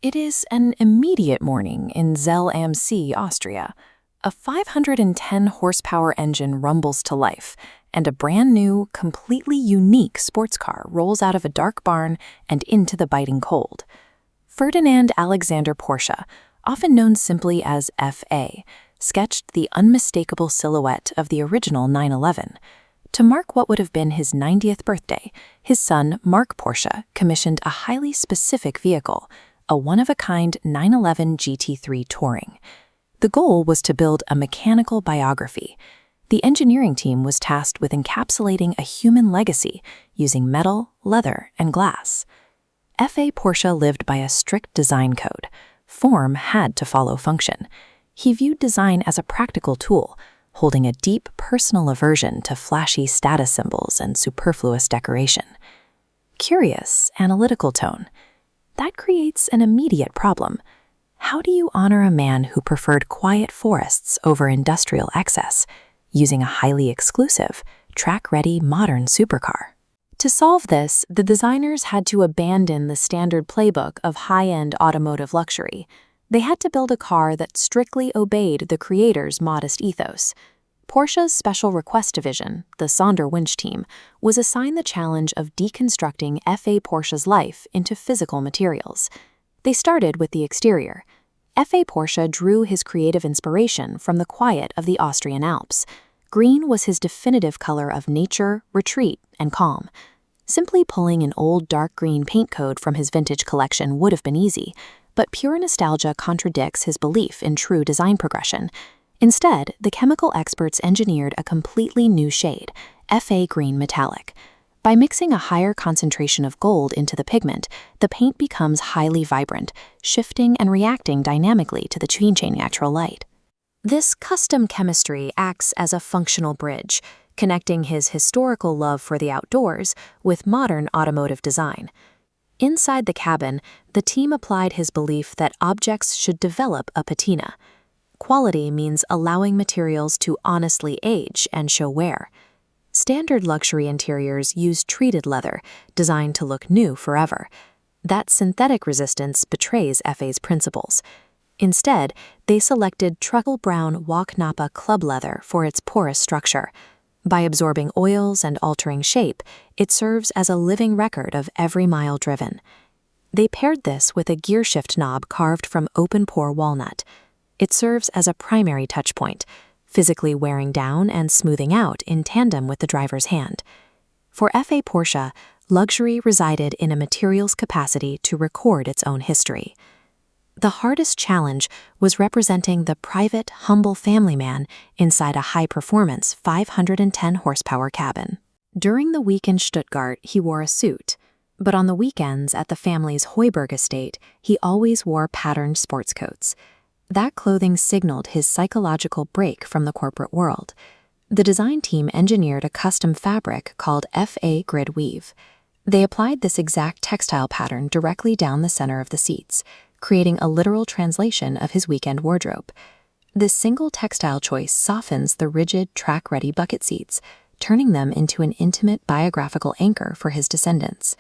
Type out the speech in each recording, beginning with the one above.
It is an immediate morning in Zell am See, Austria. A 510 horsepower engine rumbles to life, and a brand new, completely unique sports car rolls out of a dark barn and into the biting cold. Ferdinand Alexander Porsche, often known simply as FA, sketched the unmistakable silhouette of the original 911. To mark what would have been his 90th birthday, his son, Mark Porsche, commissioned a highly specific vehicle, a one-of-a-kind 911 GT3 Touring. The goal was to build a mechanical biography. The engineering team was tasked with encapsulating a human legacy using metal, leather, and glass. F.A. Porsche lived by a strict design code. Form had to follow function. He viewed design as a practical tool, holding a deep personal aversion to flashy status symbols and superfluous decoration. Curious, analytical tone. That creates an immediate problem. How do you honor a man who preferred quiet forests over industrial excess, using a highly exclusive, track-ready modern supercar? To solve this, the designers had to abandon the standard playbook of high-end automotive luxury. They had to build a car that strictly obeyed the creator's modest ethos. Porsche's Special Request Division, the Sonderwunsch team, was assigned the challenge of deconstructing F.A. Porsche's life into physical materials. They started with the exterior. F.A. Porsche drew his creative inspiration from the quiet of the Austrian Alps. Green was his definitive color of nature, retreat, and calm. Simply pulling an old dark green paint code from his vintage collection would have been easy, but pure nostalgia contradicts his belief in true design progression. Instead, the chemical experts engineered a completely new shade, F.A. Green Metallic. By mixing a higher concentration of gold into the pigment, the paint becomes highly vibrant, shifting and reacting dynamically to the changing natural light. This custom chemistry acts as a functional bridge, connecting his historical love for the outdoors with modern automotive design. Inside the cabin, the team applied his belief that objects should develop a patina. Quality means allowing materials to honestly age and show wear. Standard luxury interiors use treated leather, designed to look new forever. That synthetic resistance betrays F.A.'s principles. Instead, they selected truckle brown Walnut club leather for its porous structure. By absorbing oils and altering shape, it serves as a living record of every mile driven. They paired this with a gearshift knob carved from open-pore walnut. It serves as a primary touchpoint, physically wearing down and smoothing out in tandem with the driver's hand. For F.A. Porsche, luxury resided in a material's capacity to record its own history. The hardest challenge was representing the private, humble family man inside a high-performance 510 horsepower cabin. During the week in Stuttgart, he wore a suit, but on the weekends at the family's Heuberg estate, he always wore patterned sports coats. That clothing signaled his psychological break from the corporate world. The design team engineered a custom fabric called F.A. Gridweave. They applied this exact textile pattern directly down the center of the seats, creating a literal translation of his weekend wardrobe. This single textile choice softens the rigid, track-ready bucket seats, turning them into an intimate biographical anchor for his descendants.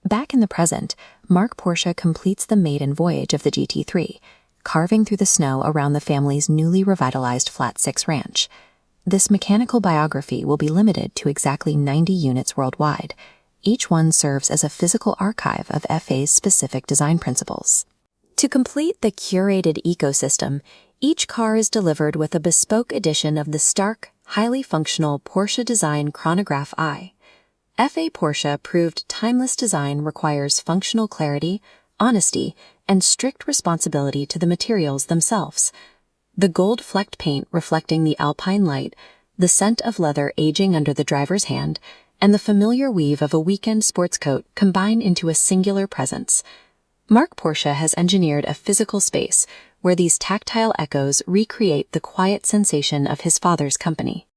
Back in the present, Mark Porsche completes the maiden voyage of the GT3, carving through the snow around the family's newly revitalized Flat 6 ranch. This mechanical biography will be limited to exactly 90 units worldwide. Each one serves as a physical archive of F.A.'s specific design principles. To complete the curated ecosystem, each car is delivered with a bespoke edition of the stark, highly functional Porsche design chronograph eye. F.A. Porsche proved timeless design requires functional clarity, honesty, and strict responsibility to the materials themselves. The gold-flecked paint reflecting the alpine light, the scent of leather aging under the driver's hand, and the familiar weave of a weekend sports coat combine into a singular presence. Mark Porsche has engineered a physical space where these tactile echoes recreate the quiet sensation of his father's company.